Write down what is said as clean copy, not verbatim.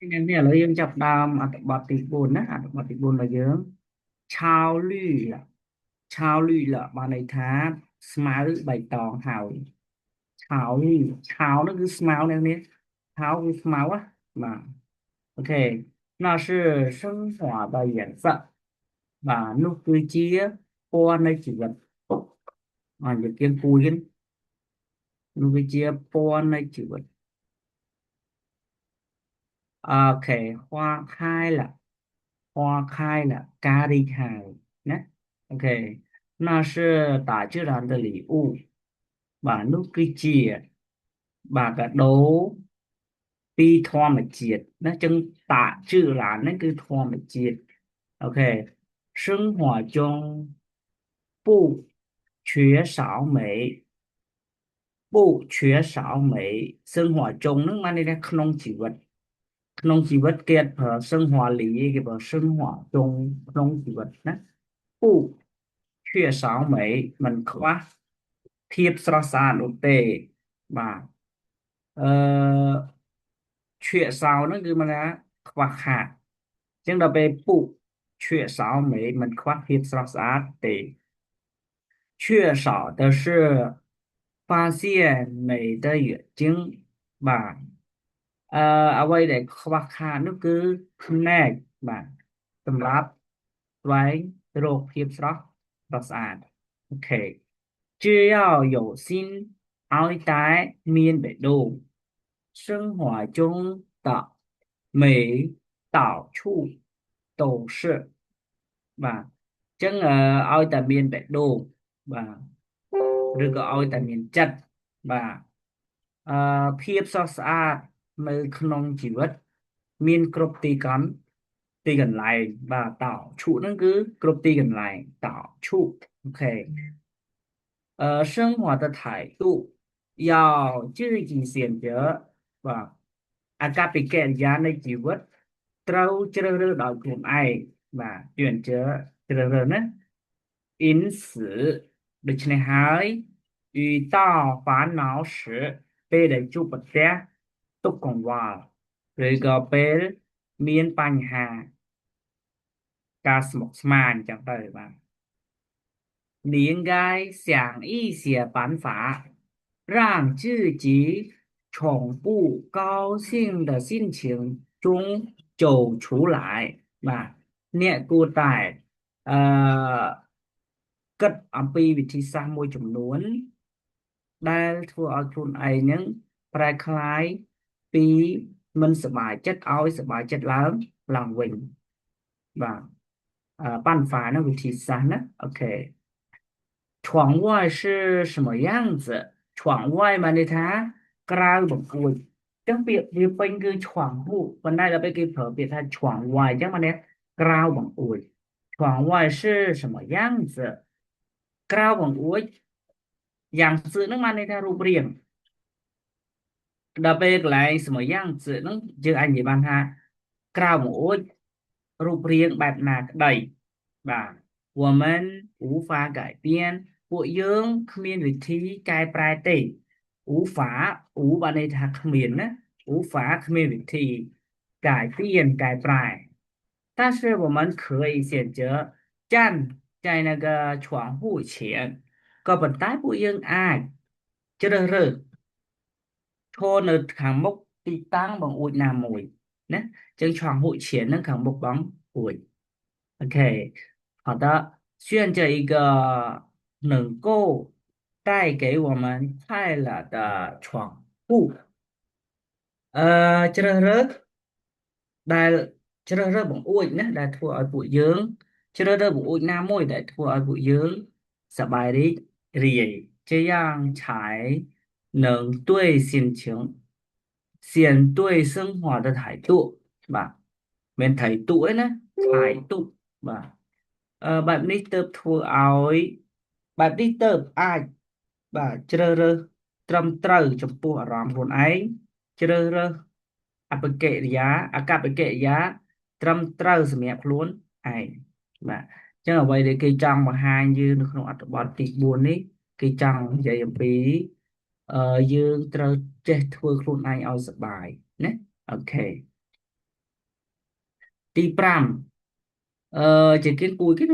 nên làយើងចាប់ផ្ដើមអត្ថបទទី4ណាអត្ថបទទី4របស់យើងឆោលឺឆោលឺបានន័យថាស្មៅបៃតងហើយឆោលឺឆោនោះគឺស្មៅនេះឆោគឺស្មៅណាបាទ OK 那是升华的颜色បាទនោះគឺជាពណ៌នៃជីវិតនិយាយគួយនោះគឺជាពណ៌នៃជីវិត OK 花开了，花开了，咖喱开นะ，OK，那是大自然的礼物và nước cái chia và cả đố pi thoa mà triệt nó chân tạ chữ là nó cứ thoa mà triệt OK 生活中不缺少美不缺少美生活中នឹងបានន័យថាក្នុងជីវិតក្នុងជីវិតគេអត់ប្រើ生活里គេប្រើ生活中ក្នុងជីវិតណា不缺少美មិនខ្វះភាពស្រស់ស្អាតនោះទេបាទអឺ缺少ហ្នឹងគឺមកថាខ្វះខាតអញ្ចឹងដល់ពេលពុ缺少美មិនខ្វះភាពស្រស់ស្អាតទេ缺少的是发现美的眼睛បាទអ្វីដែលខ្វះខាតនោះគឺភ្នែកបាទសម្រាប់ស្វែងរកភាពស្រស់ស្អាតអូខេ只要有心ឲ្យតែមានបេះដូង生活中的每到处都是បាទអញ្ចឹងឲ្យតែមានបេះដូងបាទឬក៏ឲ្យតែមានចិត្តបាទភាពស្រស់ស្អាតនៅក្នុងជីវិតមានគ្រប់ទីកន្លែងបាទតោឈុហ្នឹងគឺគ្រប់ទីកន្លែងតោឈុអូខេ生活的态度要自己选择បាទអាកប្បកិរិយានៃជីវិតត្រូវជ្រើសរើសដោយខ្លួនឯងបាទ选择ជ្រើសរើសណា因此ដូច្នេះហើយ遇到烦恼时ពេលដែលជួបប្រទះទុក្ខកង្វល់ឬក៏ពេលមានបញ្ហាការស្មុគស្មាញចឹងទៅបាទ你应该想一些办法，让自己从不高兴的心情中走出来បាទអ្នកគួរតែអឺគិតអំពីវិធីសាស្ត្រមួយចំនួនដែលធ្វើឲ្យខ្លួនឯងហ្នឹងប្រែក្លាយពីមិនសប្បាយចិត្តឲ្យសប្បាយចិត្តឡើងវិញបាទ办法นะวิธีសាស្ត្រណាអូខេ 窗外是什么样子窗外បានន័យថាក្រៅបង្អួចអញ្ចឹងពាក្យវាពេញគឺឆ្វងហួរប៉ុន្តែដល់ពេលគេប្រើពាក្យថាឆ្វងវាយអញ្ចឹងបានន័យក្រៅបង្អួច窗外是什么样子ក្រៅបង្អួចយ៉ាងសឿនឹងបានន័យថារូបរាងដល់ពេលកន្លែង什么样子ហ្នឹងយើងអាចនិយាយបានថាក្រៅបង្អួចរូបរាងបែបណាក្តីបាទ我们无法改变ពួកយើងគ្មានវិធីកែប្រែទេឧហ្វាឧបានន័យថាគ្មានណាឧហ្វាគ្មានវិធី改变កែប្រែ但是我们可以选择站在那个窗户前ក៏ប៉ុន្តែពួកយើងអាចជ្រើសរើសឈរនៅខាងមុខទីតាំងបង្អួចណាមួយណាចឹង窗户前នឹងខាងមុខបង្អួច OK，好的，选择一个能够带给我们快乐的闯步。ជ្រើសរើសដែលជ្រើសរើសបង្អួចណាដែលធ្វើឲ្យពួកយើងជ្រើសរើសបង្អួចណាមួយដែលធ្វើឲ្យពួកយើងសប្បាយរីករាយ这样才能对心情选对生活的态度បាទមាន态度ឯណា态度បាទបែបនេះទើបធ្វើឲ្យបែបនេះទើបអាចបាទជ្រើសរើសត្រឹមត្រូវចំពោះអារម្មណ៍ខ្លួនឯងជ្រើសរើសអាកប្បកិរិយាត្រឹមត្រូវសម្រាប់ខ្លួនឯងបាទអញ្ចឹងអ្វីដែលគេចង់បង្ហាញយើងនៅក្នុងអត្ថបទទី4នេះគេចង់និយាយអំពីយើងត្រូវចេះធ្វើខ្លួនឯងឲ្យសប្បាយណាអូខេ ទី5 ជាគៀនគួយគេ